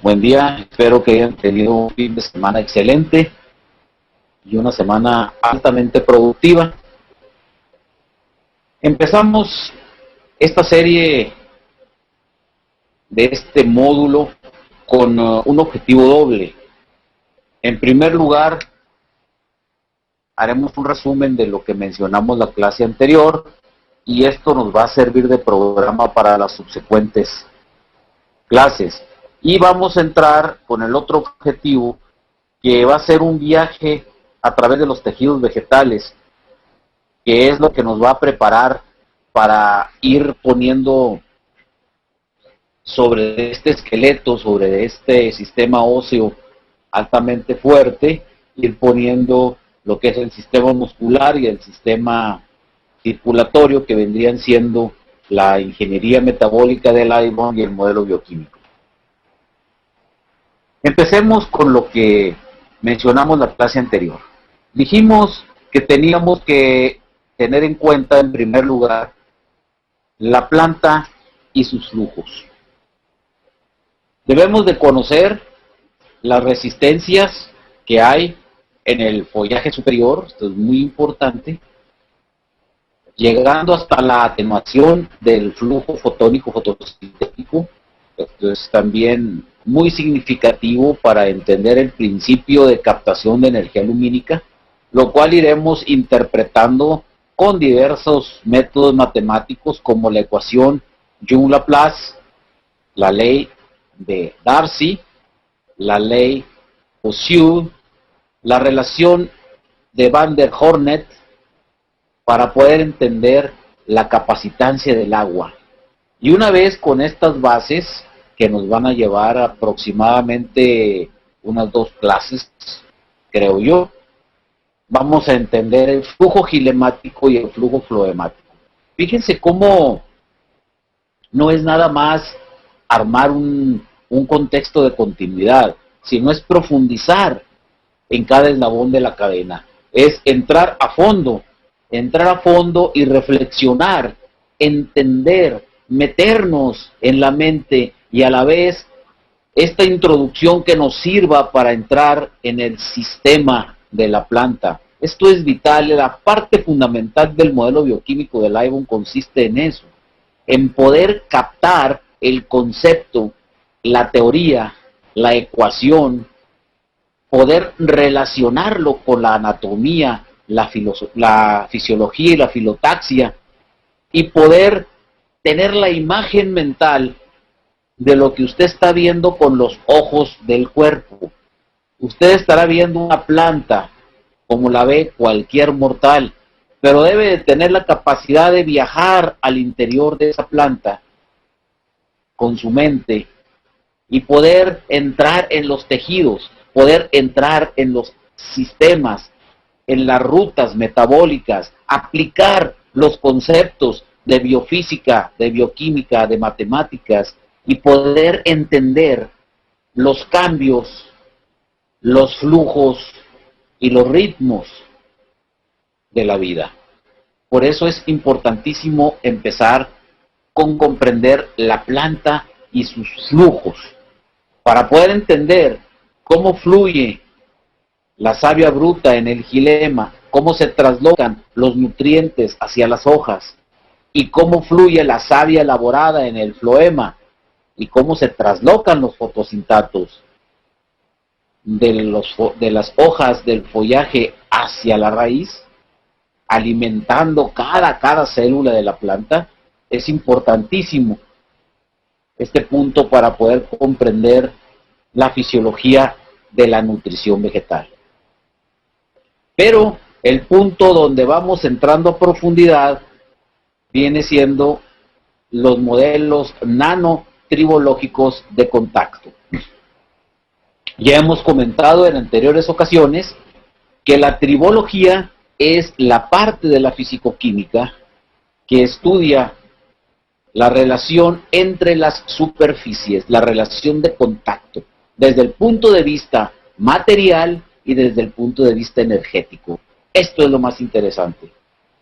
buen día, espero que hayan tenido un fin de semana excelente y una semana altamente productiva. Empezamos esta serie de este módulo con un objetivo doble. En primer lugar, haremos un resumen de lo que mencionamos la clase anterior y esto nos va a servir de programa para las subsecuentes clases. Y vamos a entrar con el otro objetivo, que va a ser un viaje a través de los tejidos vegetales, que es lo que nos va a preparar para ir poniendo sobre este esqueleto, sobre este sistema óseo altamente fuerte, ir poniendo lo que es el sistema muscular y el sistema circulatorio, que vendrían siendo la ingeniería metabólica del Aibón y el modelo bioquímico. Empecemos con lo que mencionamos la clase anterior. Dijimos que teníamos que tener en cuenta, en primer lugar, la planta y sus flujos. Debemos de conocer las resistencias que hay en el follaje superior, esto es muy importante, llegando hasta la atenuación del flujo fotónico fotosintético. Esto es también muy significativo para entender el principio de captación de energía lumínica, lo cual iremos interpretando con diversos métodos matemáticos como la ecuación Young-Laplace, la ley de Darcy, la ley Koszul, la relación de Van der Hornet, para poder entender la capacitancia del agua. Y una vez con estas bases, que nos van a llevar aproximadamente unas 2 clases, creo yo, vamos a entender el flujo gilemático y el flujo floemático. Fíjense cómo no es nada más armar un contexto de continuidad, sino es profundizar en cada eslabón de la cadena. Es entrar a fondo y reflexionar, entender, meternos en la mente y a la vez esta introducción que nos sirva para entrar en el sistema de la planta. Esto es vital, la parte fundamental del modelo bioquímico del Aibón consiste en eso, en poder captar el concepto, la teoría, la ecuación, poder relacionarlo con la anatomía, la fisiología y la filotaxia, y poder tener la imagen mental de lo que usted está viendo con los ojos del cuerpo. Usted estará viendo una planta como la ve cualquier mortal, pero debe de tener la capacidad de viajar al interior de esa planta con su mente y poder entrar en los tejidos, poder entrar en los sistemas, en las rutas metabólicas, aplicar los conceptos de biofísica, de bioquímica, de matemáticas y poder entender los cambios, los flujos y los ritmos de la vida. Por eso es importantísimo empezar con comprender la planta y sus flujos, para poder entender cómo fluye la savia bruta en el xilema, cómo se traslocan los nutrientes hacia las hojas, y cómo fluye la savia elaborada en el floema, y cómo se traslocan los fotosintatos de las hojas del follaje hacia la raíz, alimentando cada célula de la planta. Es importantísimo este punto para poder comprender la fisiología de la nutrición vegetal. Pero el punto donde vamos entrando a profundidad viene siendo los modelos nanotribológicos de contacto. Ya hemos comentado en anteriores ocasiones que la tribología es la parte de la fisicoquímica que estudia la relación entre las superficies, la relación de contacto, desde el punto de vista material y desde el punto de vista energético. Esto es lo más interesante.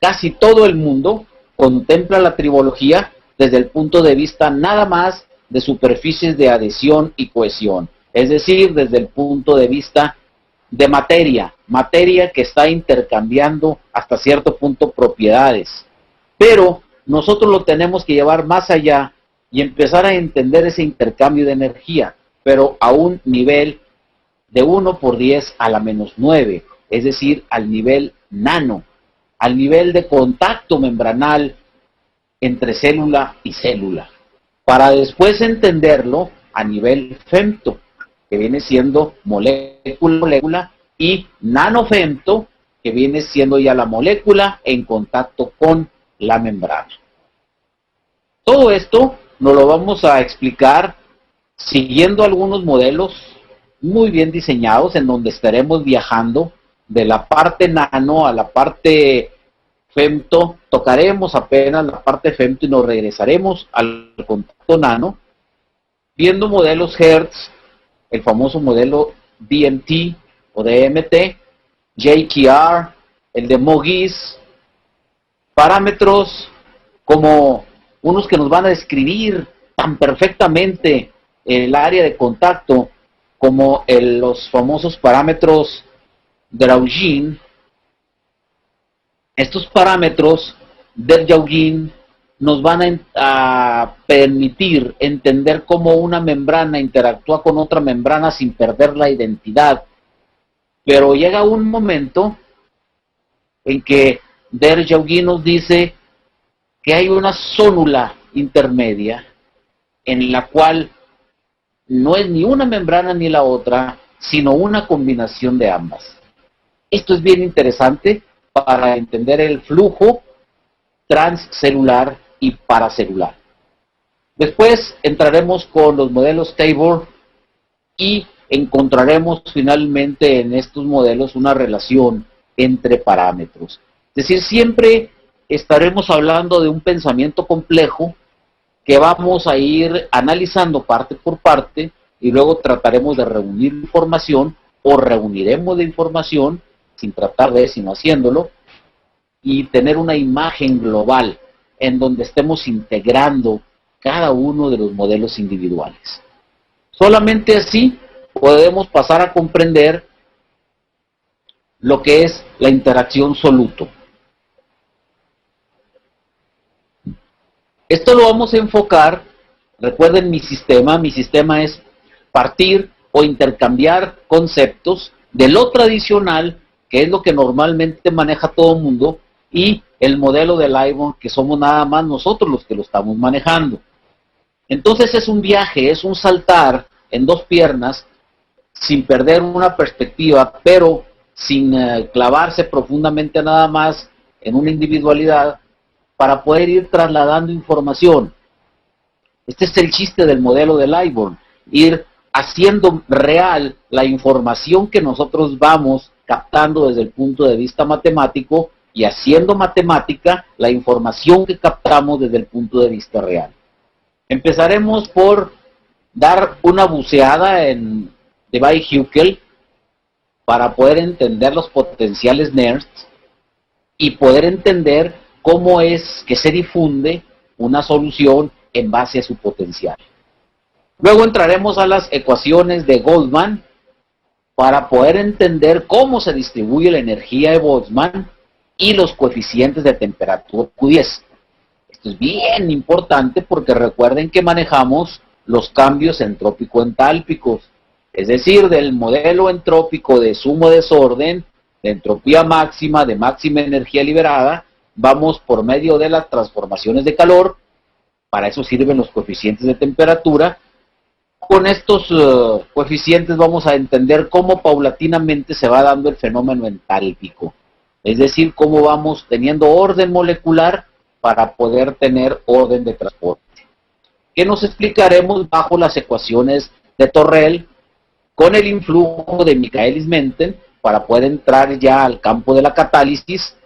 Casi todo el mundo contempla la tribología desde el punto de vista nada más de superficies de adhesión y cohesión, es decir, desde el punto de vista de materia que está intercambiando hasta cierto punto propiedades. Pero nosotros lo tenemos que llevar más allá y empezar a entender ese intercambio de energía, pero a un nivel de 1 por 10 a la menos 9, es decir, al nivel nano, al nivel de contacto membranal entre célula y célula, para después entenderlo a nivel femto, que viene siendo molécula, y nanofemto, que viene siendo ya la molécula en contacto con la membrana. Todo esto nos lo vamos a explicar siguiendo algunos modelos muy bien diseñados, en donde estaremos viajando de la parte nano a la parte femto. Tocaremos apenas la parte femto y nos regresaremos al contacto nano, viendo modelos Hertz, el famoso modelo DMT o DMT, JKR, el de Mogis, parámetros como unos que nos van a describir tan perfectamente el área de contacto, como los famosos parámetros Draugin. Estos parámetros del Draugin nos van a permitir entender cómo una membrana interactúa con otra membrana sin perder la identidad. Pero llega un momento en que Draugin nos dice que hay una zónula intermedia en la cual no es ni una membrana ni la otra, sino una combinación de ambas. Esto es bien interesante para entender el flujo transcelular y paracelular. Después entraremos con los modelos Tabor y encontraremos finalmente en estos modelos una relación entre parámetros. Es decir, siempre estaremos hablando de un pensamiento complejo que vamos a ir analizando parte por parte, y luego trataremos de reunir información, o reuniremos de información sin tratar de, sino haciéndolo, y tener una imagen global en donde estemos integrando cada uno de los modelos individuales. Solamente así podemos pasar a comprender lo que es la interacción soluto. Esto lo vamos a enfocar, recuerden mi sistema es partir o intercambiar conceptos de lo tradicional, que es lo que normalmente maneja todo el mundo, y el modelo de Livon, que somos nada más nosotros los que lo estamos manejando. Entonces es un viaje, es un saltar en dos piernas, sin perder una perspectiva, pero sin clavarse profundamente nada más en una individualidad, para poder ir trasladando información. Este es el chiste del modelo de Livon, ir haciendo real la información que nosotros vamos captando desde el punto de vista matemático, y haciendo matemática la información que captamos desde el punto de vista real. Empezaremos por dar una buceada en Debye-Hückel para poder entender los potenciales Nernst y poder entender cómo es que se difunde una solución en base a su potencial. Luego entraremos a las ecuaciones de Boltzmann para poder entender cómo se distribuye la energía de Boltzmann y los coeficientes de temperatura Q10. Esto es bien importante porque recuerden que manejamos los cambios entrópico-entálpicos, es decir, del modelo entrópico de sumo desorden, de entropía máxima, de máxima energía liberada, vamos por medio de las transformaciones de calor. Para eso sirven los coeficientes de temperatura. Con estos coeficientes vamos a entender cómo paulatinamente se va dando el fenómeno entálpico, es decir, cómo vamos teniendo orden molecular para poder tener orden de transporte, que nos explicaremos bajo las ecuaciones de Torrell, con el influjo de Michaelis-Menten, para poder entrar ya al campo de la catálisis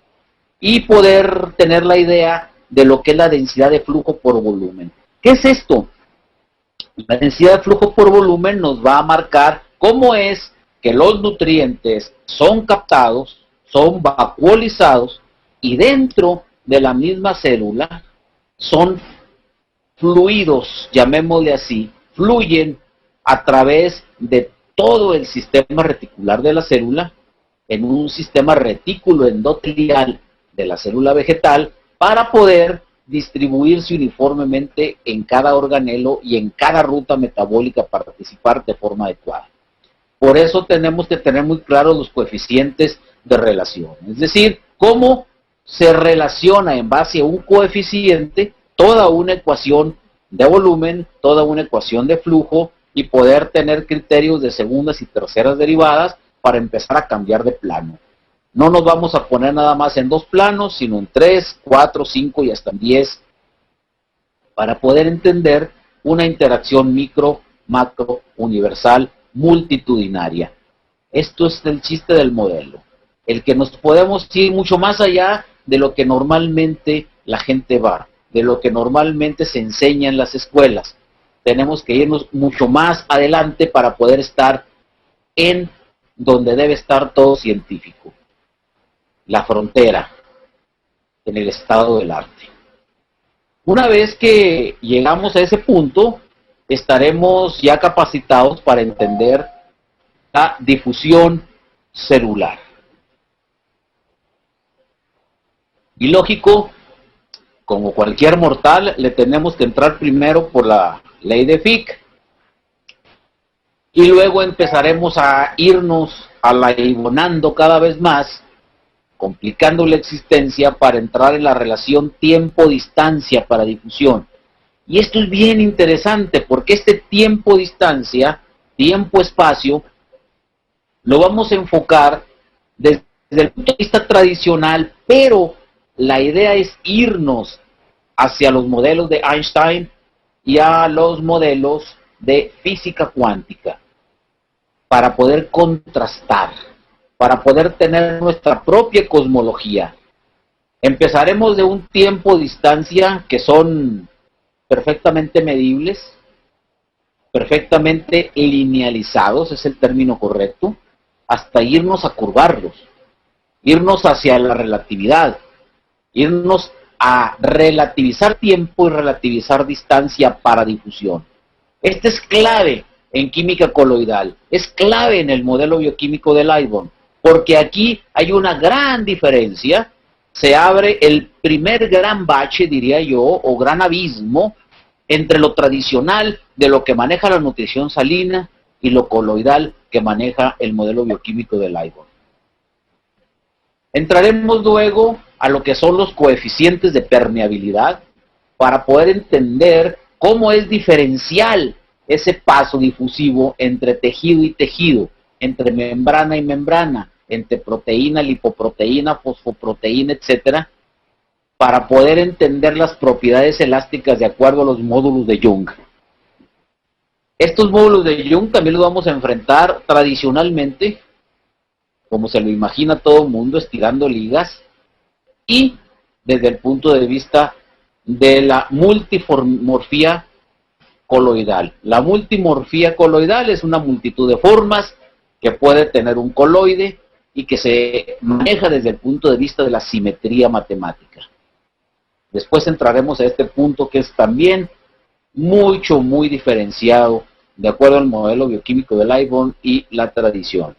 y poder tener la idea de lo que es la densidad de flujo por volumen. ¿Qué es esto? La densidad de flujo por volumen nos va a marcar cómo es que los nutrientes son captados, son vacuolizados, y dentro de la misma célula son fluidos, llamémosle así, fluyen a través de todo el sistema reticular de la célula, en un sistema retículo endotelial de la célula vegetal, para poder distribuirse uniformemente en cada organelo y en cada ruta metabólica para participar de forma adecuada. Por eso tenemos que tener muy claros los coeficientes de relación, es decir, cómo se relaciona en base a un coeficiente toda una ecuación de volumen, toda una ecuación de flujo, y poder tener criterios de segundas y terceras derivadas para empezar a cambiar de plano. No nos vamos a poner nada más en 2 planos, sino en 3, 4, 5 y hasta en 10, para poder entender una interacción micro, macro, universal, multitudinaria. Esto es el chiste del modelo, el que nos podemos ir mucho más allá de lo que normalmente la gente va, de lo que normalmente se enseña en las escuelas. Tenemos que irnos mucho más adelante para poder estar en donde debe estar todo científico, la frontera, en el estado del arte. Una vez que llegamos a ese punto, estaremos ya capacitados para entender la difusión celular. Y lógico, como cualquier mortal, le tenemos que entrar primero por la ley de Fick, y luego empezaremos a irnos alaibonando cada vez más, complicando la existencia para entrar en la relación tiempo-distancia para difusión. Y esto es bien interesante porque este tiempo-distancia, tiempo-espacio, lo vamos a enfocar desde el punto de vista tradicional, pero la idea es irnos hacia los modelos de Einstein y a los modelos de física cuántica para poder contrastar, para poder tener nuestra propia cosmología. Empezaremos de un tiempo-distancia que son perfectamente medibles, perfectamente linealizados, es el término correcto, hasta irnos a curvarlos, irnos hacia la relatividad, irnos a relativizar tiempo y relativizar distancia para difusión. Este es clave en química coloidal, es clave en el modelo bioquímico de Lightbound, porque aquí hay una gran diferencia, se abre el primer gran bache, diría yo, o gran abismo, entre lo tradicional de lo que maneja la nutrición salina y lo coloidal que maneja el modelo bioquímico de Lightbound. Entraremos luego a lo que son los coeficientes de permeabilidad para poder entender cómo es diferencial ese paso difusivo entre tejido y tejido, entre membrana y membrana, entre proteína, lipoproteína, fosfoproteína, etcétera, para poder entender las propiedades elásticas de acuerdo a los módulos de Young. Estos módulos de Young también los vamos a enfrentar tradicionalmente, como se lo imagina todo el mundo, estirando ligas, y desde el punto de vista de la multimorfía coloidal. La multimorfía coloidal es una multitud de formas que puede tener un coloide y que se maneja desde el punto de vista de la simetría matemática. Después entraremos a este punto que es también muy diferenciado de acuerdo al modelo bioquímico de Lightbound y la tradición.